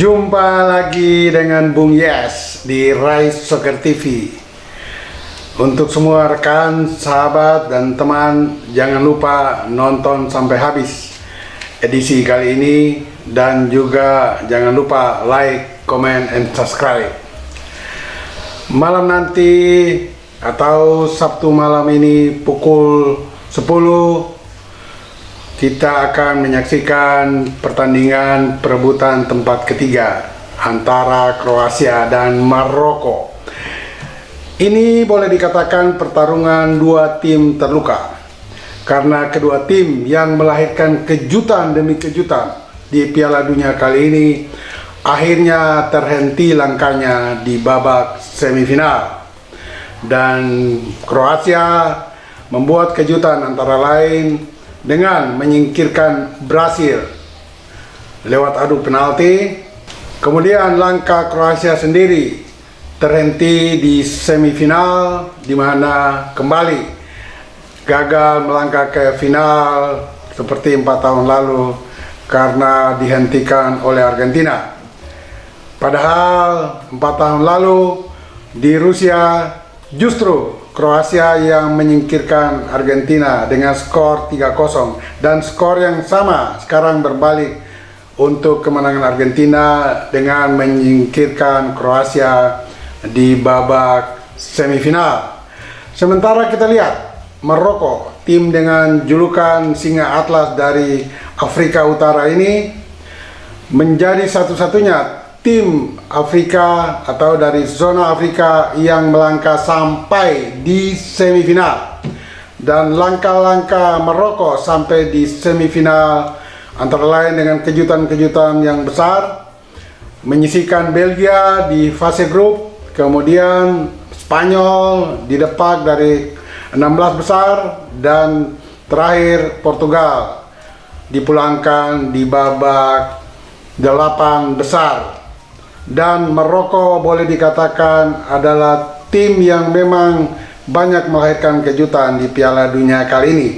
Jumpa lagi dengan Bung Yes di Rise Soccer TV. Untuk semua rekan, sahabat, dan teman, jangan lupa nonton sampai habis edisi kali ini. Dan juga jangan lupa like, comment, and subscribe. Malam nanti atau Sabtu malam ini pukul 10 kita akan menyaksikan pertandingan perebutan tempat ketiga antara Kroasia dan Maroko. Ini boleh dikatakan pertarungan dua tim terluka, karena kedua tim yang melahirkan kejutan demi kejutan di Piala Dunia kali ini akhirnya terhenti langkahnya di babak semifinal. Dan Kroasia membuat kejutan antara lain dengan menyingkirkan Brasil lewat adu penalti. Kemudian langkah Kroasia sendiri terhenti di semifinal, di mana kembali gagal melangkah ke final seperti 4 tahun lalu karena dihentikan oleh Argentina. Padahal 4 tahun lalu di Rusia justru Kroasia yang menyingkirkan Argentina dengan skor 3-0, dan skor yang sama sekarang berbalik untuk kemenangan Argentina dengan menyingkirkan Kroasia di babak semifinal. Sementara kita lihat Maroko, tim dengan julukan Singa Atlas dari Afrika Utara ini, menjadi satu-satunya tim Afrika atau dari zona Afrika yang melangkah sampai di semifinal. Dan langkah-langkah Maroko sampai di semifinal antara lain dengan kejutan-kejutan yang besar, menyisihkan Belgia di fase grup, kemudian Spanyol didepak dari 16 besar, dan terakhir Portugal dipulangkan di babak 8 besar. Dan Maroko boleh dikatakan adalah tim yang memang banyak melahirkan kejutan di Piala Dunia kali ini.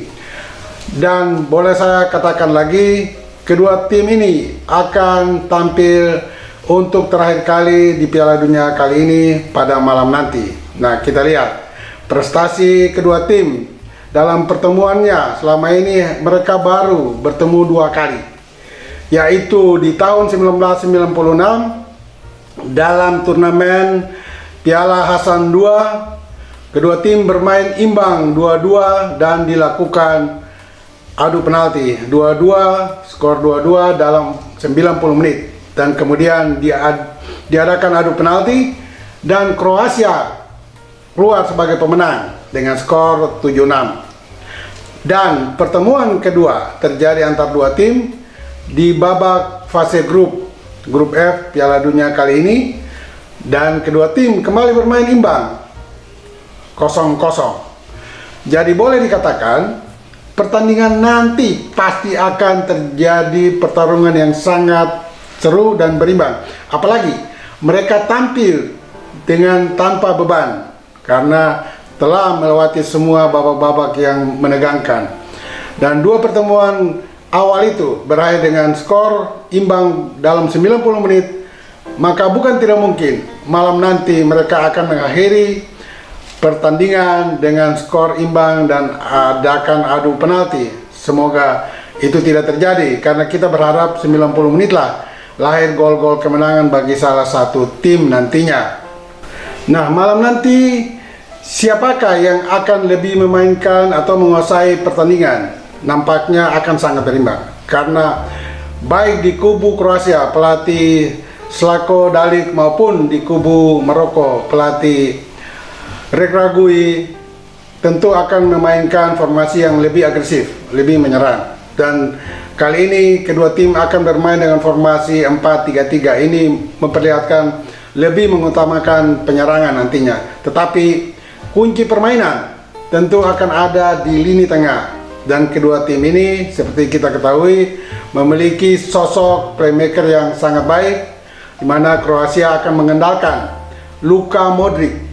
Dan boleh saya katakan lagi, kedua tim ini akan tampil untuk terakhir kali di Piala Dunia kali ini pada malam nanti. Nah, kita lihat prestasi kedua tim dalam pertemuannya. Selama ini mereka baru bertemu 2 kali, yaitu di tahun 1996 dalam turnamen Piala Hasan II. Kedua tim bermain imbang 2-2 dan dilakukan adu penalti 2-2, skor 2-2 dalam 90 menit. Dan kemudian diadakan adu penalti dan Kroasia keluar sebagai pemenang dengan skor 7-6. Dan pertemuan kedua terjadi antara dua tim di babak fase grup F Piala Dunia kali ini, dan kedua tim kembali bermain imbang 0-0. Jadi boleh dikatakan pertandingan nanti pasti akan terjadi pertarungan yang sangat seru dan berimbang. Apalagi mereka tampil dengan tanpa beban karena telah melewati semua babak-babak yang menegangkan. Dan dua pertemuan awal itu berakhir dengan skor imbang dalam 90 menit, maka bukan tidak mungkin malam nanti mereka akan mengakhiri pertandingan dengan skor imbang dan adakan adu penalti. Semoga itu tidak terjadi, karena kita berharap 90 menit lah lahir gol-gol kemenangan bagi salah satu tim nantinya. Nah, malam nanti siapakah yang akan lebih memainkan atau menguasai pertandingan? Nampaknya akan sangat berimbang, karena baik di kubu Kroasia pelatih Slavko Dalic maupun di kubu Maroko pelatih Regragui tentu akan memainkan formasi yang lebih agresif, lebih menyerang. Dan kali ini kedua tim akan bermain dengan formasi 4-3-3. Ini memperlihatkan lebih mengutamakan penyerangan nantinya, tetapi kunci permainan tentu akan ada di lini tengah. Dan kedua tim ini seperti kita ketahui memiliki sosok playmaker yang sangat baik, di mana Kroasia akan mengandalkan Luka Modric.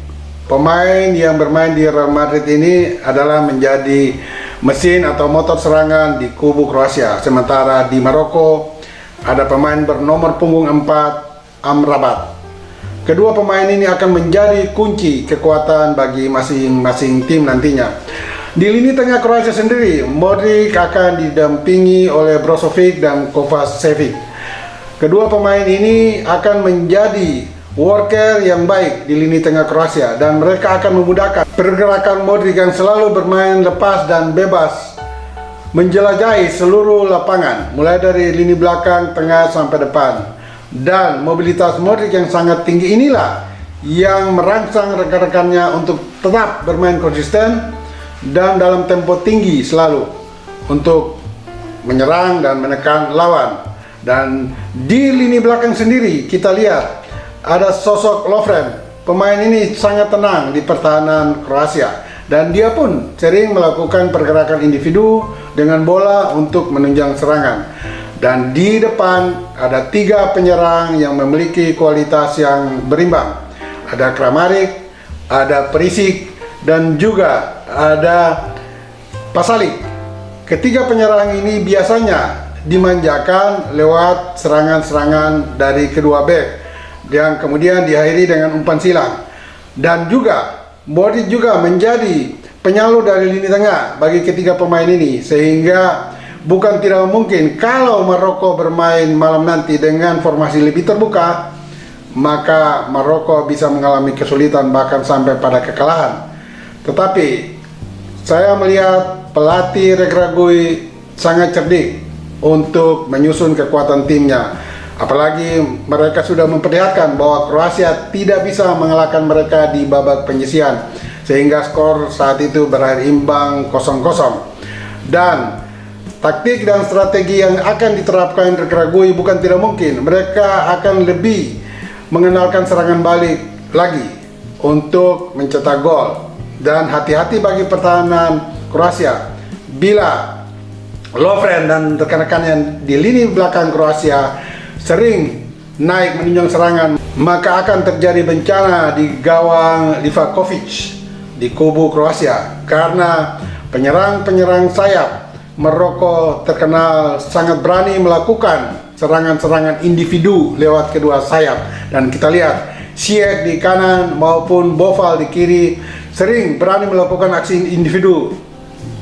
Pemain yang bermain di Real Madrid ini adalah menjadi mesin atau motor serangan di kubu Kroasia. Sementara di Maroko Ada pemain bernomor punggung 4, Amrabat. Kedua pemain ini akan menjadi kunci kekuatan bagi masing-masing tim nantinya. Di lini tengah Kroasia sendiri, Modric akan didampingi oleh Brozovic dan Kovacevic. Kedua pemain ini akan menjadi worker yang baik di lini tengah Kroasia, dan mereka akan memudahkan pergerakan Modric yang selalu bermain lepas dan bebas menjelajahi seluruh lapangan, mulai dari lini belakang, tengah sampai depan. Dan mobilitas Modric yang sangat tinggi inilah yang merangsang rekan-rekannya untuk tetap bermain konsisten dan dalam tempo tinggi selalu untuk menyerang dan menekan lawan. Dan di lini belakang sendiri kita lihat ada sosok Lovren. Pemain ini sangat tenang di pertahanan Kroasia, dan dia pun sering melakukan pergerakan individu dengan bola untuk menunjang serangan. Dan di depan ada 3 penyerang yang memiliki kualitas yang berimbang. Ada Kramaric, ada Perisic, dan juga ada Pasalic. Ketiga penyerang ini biasanya dimanjakan lewat serangan-serangan dari kedua bek yang kemudian diakhiri dengan umpan silang. Dan juga Modric juga menjadi penyalur dari lini tengah bagi ketiga pemain ini, sehingga bukan tidak mungkin kalau Maroko bermain malam nanti dengan formasi lebih terbuka, maka Maroko bisa mengalami kesulitan bahkan sampai pada kekalahan. Tetapi saya melihat pelatih Regragui sangat cerdik untuk menyusun kekuatan timnya. Apalagi mereka sudah memperlihatkan bahwa Kroasia tidak bisa mengalahkan mereka di babak penyisihan, sehingga skor saat itu berakhir imbang 0-0. Dan taktik dan strategi yang akan diterapkan Regragui bukan tidak mungkin. Mereka akan lebih mengenalkan serangan balik lagi untuk mencetak gol. Dan hati-hati bagi pertahanan Kroasia. Bila Lovren dan rekan-rekannya di lini belakang Kroasia sering naik menunjang serangan, maka akan terjadi bencana di gawang Livakovic di kubu Kroasia. Karena penyerang-penyerang sayap Maroko terkenal sangat berani melakukan serangan-serangan individu lewat kedua sayap. Dan kita lihat Ziyech di kanan maupun Boval di kiri sering berani melakukan aksi individu,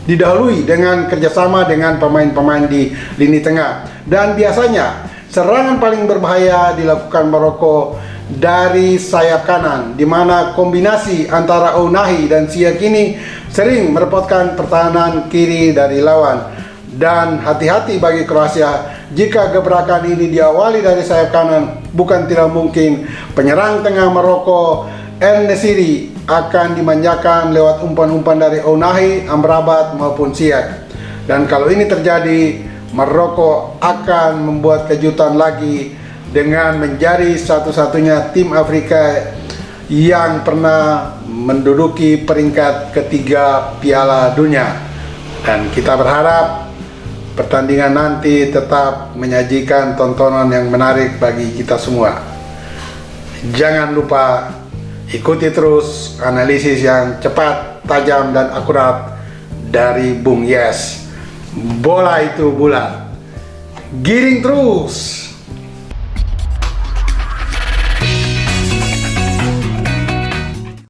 didahului dengan kerjasama dengan pemain-pemain di lini tengah. Dan biasanya serangan paling berbahaya dilakukan Maroko dari sayap kanan, di mana kombinasi antara Ounahi dan Ziyech ini sering merepotkan pertahanan kiri dari lawan. Dan hati-hati bagi Kroasia, jika gebrakan ini diawali dari sayap kanan, bukan tidak mungkin penyerang tengah Maroko El Nesiri akan dimanjakan lewat umpan-umpan dari Ounahi, Amrabat maupun Ziyech. Dan kalau ini terjadi, Maroko akan membuat kejutan lagi dengan menjadi satu-satunya tim Afrika yang pernah menduduki peringkat ketiga Piala Dunia. Dan kita berharap pertandingan nanti tetap menyajikan tontonan yang menarik bagi kita semua. Jangan lupa ikuti terus analisis yang cepat, tajam, dan akurat dari Bung Yes. Bola itu bulat. Giring terus.